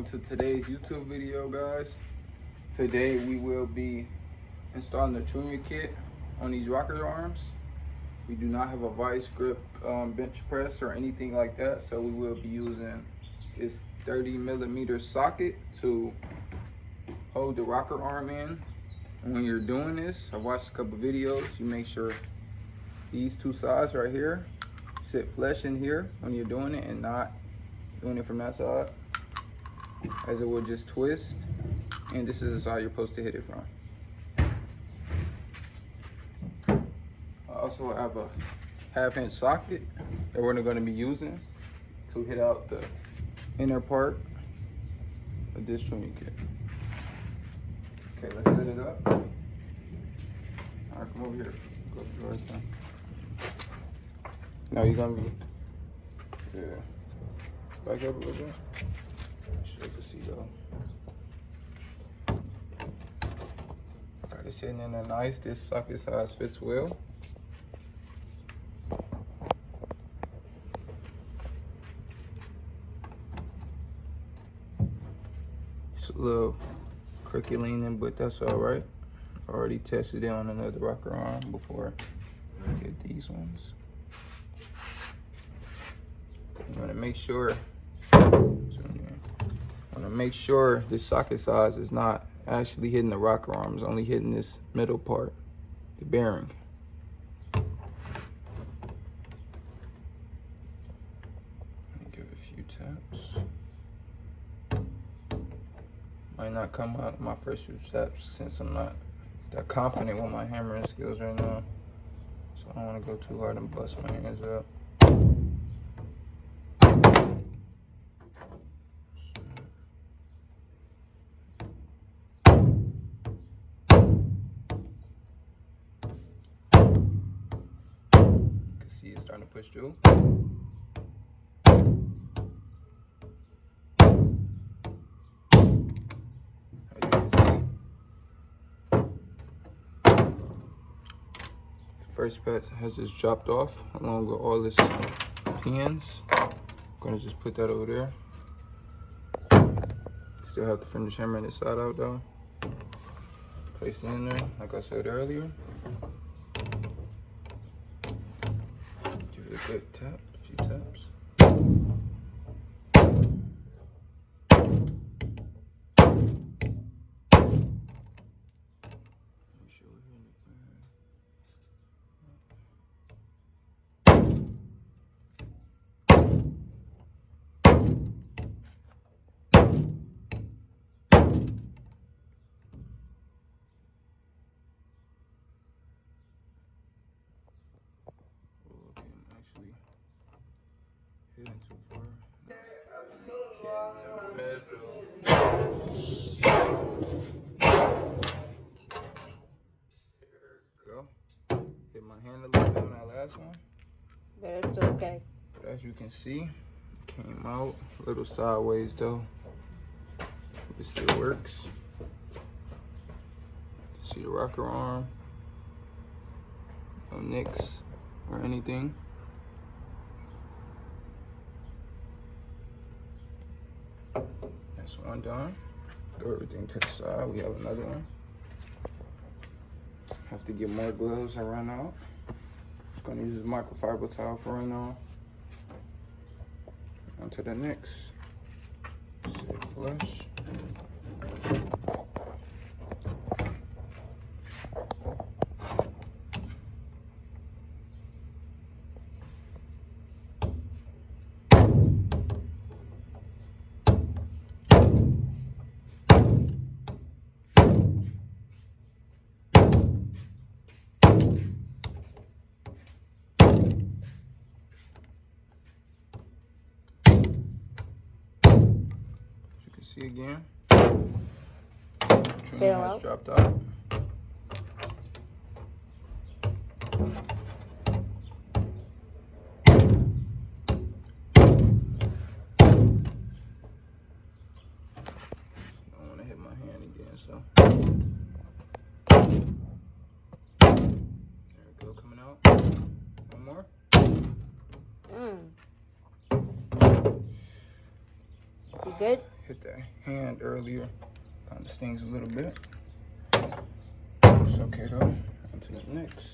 welcome to today's YouTube video, guys. Today we will be installing the trunnion kit on these rocker arms. We do not have a vice grip bench press or anything like that, so we will be using this 30mm socket to hold the rocker arm in. And when you're doing this, I watched a couple videos, you make sure these two sides right here sit flush in here when you're doing it and not doing it from that side, as it will just twist. And this is the side you're supposed to hit it from. I also have a 1/2-inch socket that we're going to be using to hit out the inner part of this trunnion kit. Okay, let's set it up. All right, come over here. Go to right there. Now you're gonna be, back up a little bit. Sure you can see though. Got it sitting in there nice. This socket size fits well. It's a little crooked leaning, but that's all right. I already tested it on another rocker arm before I get these ones. You want to make sure this socket size is not actually hitting the rocker arm, it's only hitting this middle part, the bearing. Give it a few taps. Might not come out my first few taps since I'm not that confident with my hammering skills right now, so I don't want to go too hard and bust my hands up. See, it's starting to push through. As you can see, the first patch has just dropped off along with all this pins. I'm gonna just put that over there. Still have to finish hammering this side out though. Place it in there, like I said earlier. A good tap, a few taps. Make sure we're hitting hitting too far. There we go. Hit my hand a little bit on that last one. But it's okay. But as you can see, it came out a little sideways though. It still works. See the rocker arm. No nicks or anything. That's one done. Throw everything to the side. We have another one. Have to get more gloves. I ran out. Just gonna use this microfiber towel for right now. On to the next. Sit flush. See again. Trunnion has dropped out. Don't want to hit my hand again, so there we go, coming out. One more. You good? hit that hand earlier. Kind of stings a little bit. It's okay though. On to the next.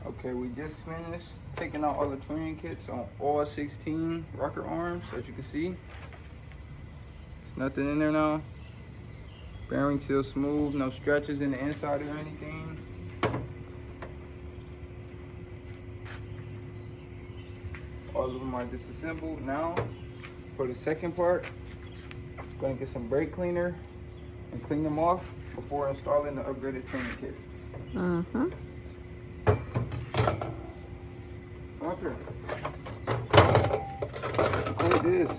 Okay, we just finished taking out all the trunnion kits on all 16 rocker arms. As you can see, there's nothing in there now. Bearing still smooth, no stretches in the inside or anything. All of them are disassembled. Now, for the second part, I'm gonna get some brake cleaner and clean them off before installing the upgraded trunnion kit. Mm-hmm. Come up here. Look at this.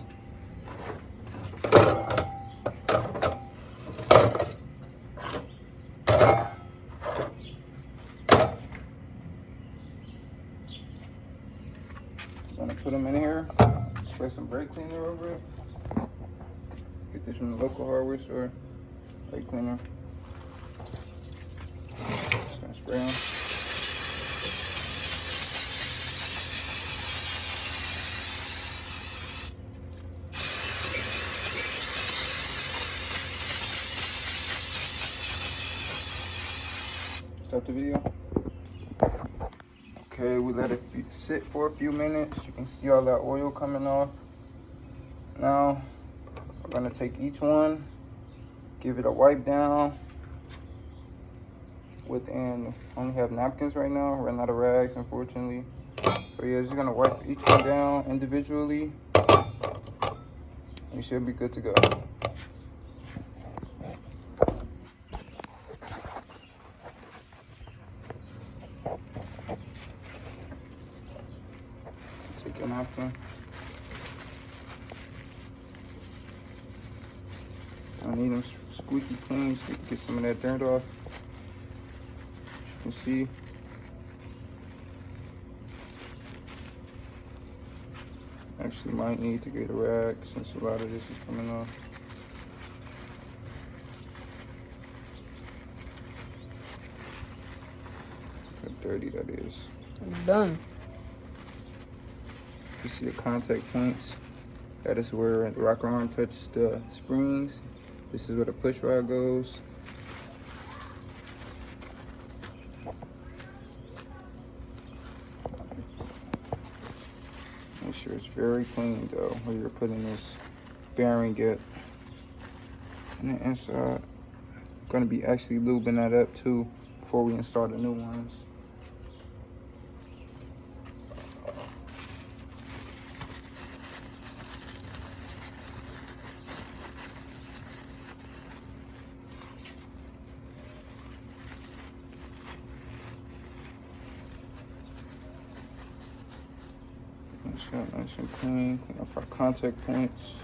I'm gonna put them in here. Spray some brake cleaner over it. Get this from the local hardware store. Brake cleaner. Just gonna spray them. Stop the video. Okay, we let it sit for a few minutes. You can see all that oil coming off. Now, we're gonna take each one, give it a wipe down. Only have napkins right now. Ran out of rags, unfortunately. So yeah, just gonna wipe each one down individually. We should be good to go. Take your napkin. I need them squeaky clean so you can get some of that dirt off. You can see. Actually might need to get a rag since a lot of this is coming off. Look how dirty that is. I'm done. You see the contact points. That is where the rocker arm touches the springs. This is where the push rod goes. Make sure it's very clean though, where you're putting this bearing at. And the inside, I'm gonna be actually lubing that up too before we install the new ones. Nice and clean. Clean up our contact points.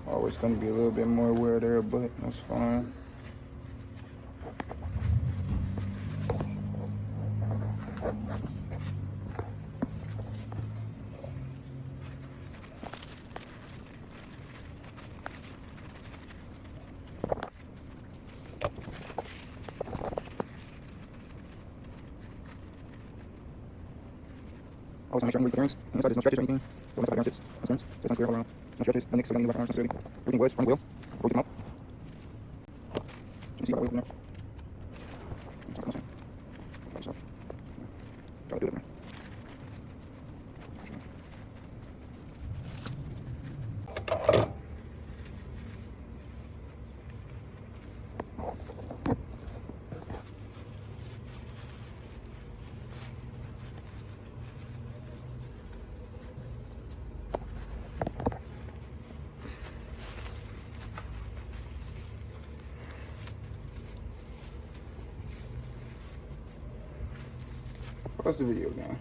Always going to be a little bit more wear there, but that's fine. Always make sure you leave the bearings. Inside there's no stretches or anything. So inside the bearing sits on springs. So it's unclear all around. No stretches. No nicks, so don't need to rock arms. Everything was from the wheel before we get them out. You can see Pause the video again.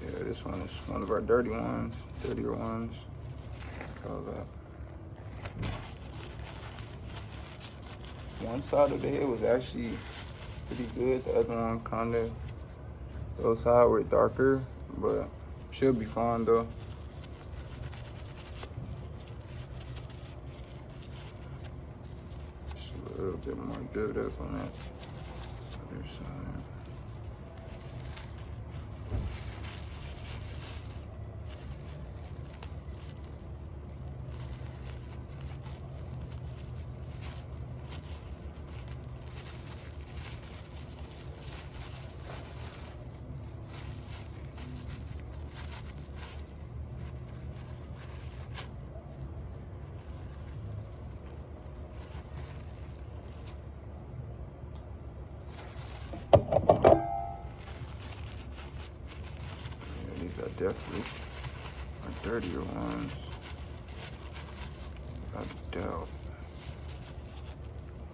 Yeah, this one is one of our dirtier ones. All that. One side of the head was actually pretty good. The other one kind of, those sides were darker, but should be fine though. Just a little bit more build up on that other side. These are definitely our dirtier ones. I doubt.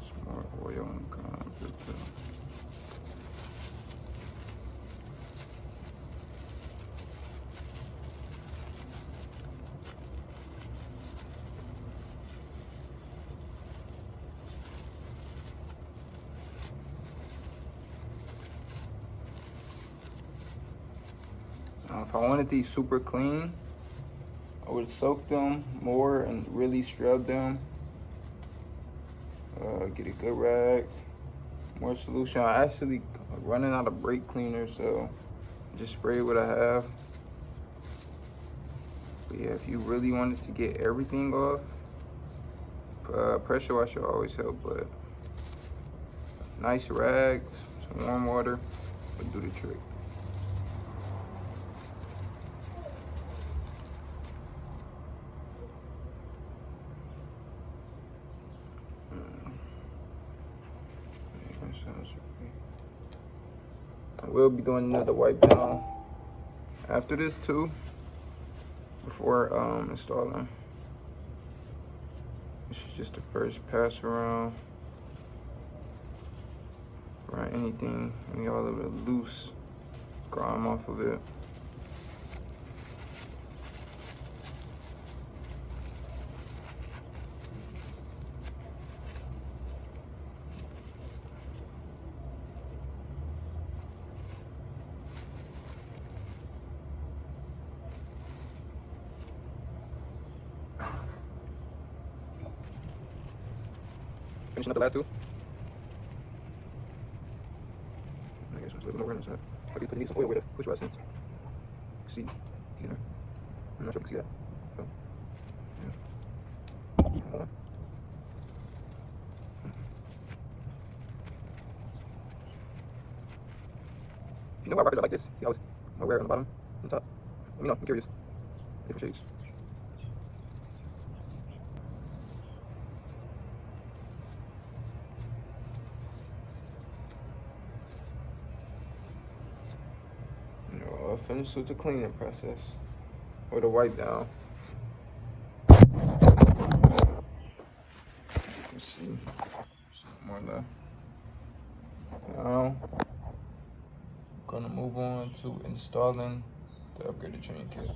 It's more oil and content. If I wanted these super clean, I would soak them more and really scrub them. Get a good rag, more solution. I actually running out of brake cleaner, so just spray what I have. But yeah, if you really wanted to get everything off, pressure washer always help, but nice rags, some warm water would do the trick. I will be doing another wipe down after this too, before installing. This is just the first pass around. Right, anything, any all of it loose grime off of it. Finishing up the last two. I guess there's a little more on this side. Maybe put some oil with it, push rod since. See, either. I'm not sure if you can see that. So, yeah. Hold on. If you know why rockers are like this, see how it's more rare on the bottom and the top? Let me know, I'm curious. Different shades. I'll finish with the cleaning process, or the wipe down. Let's see, some more left. Now, I'm gonna move on to installing the upgraded trunnion kit.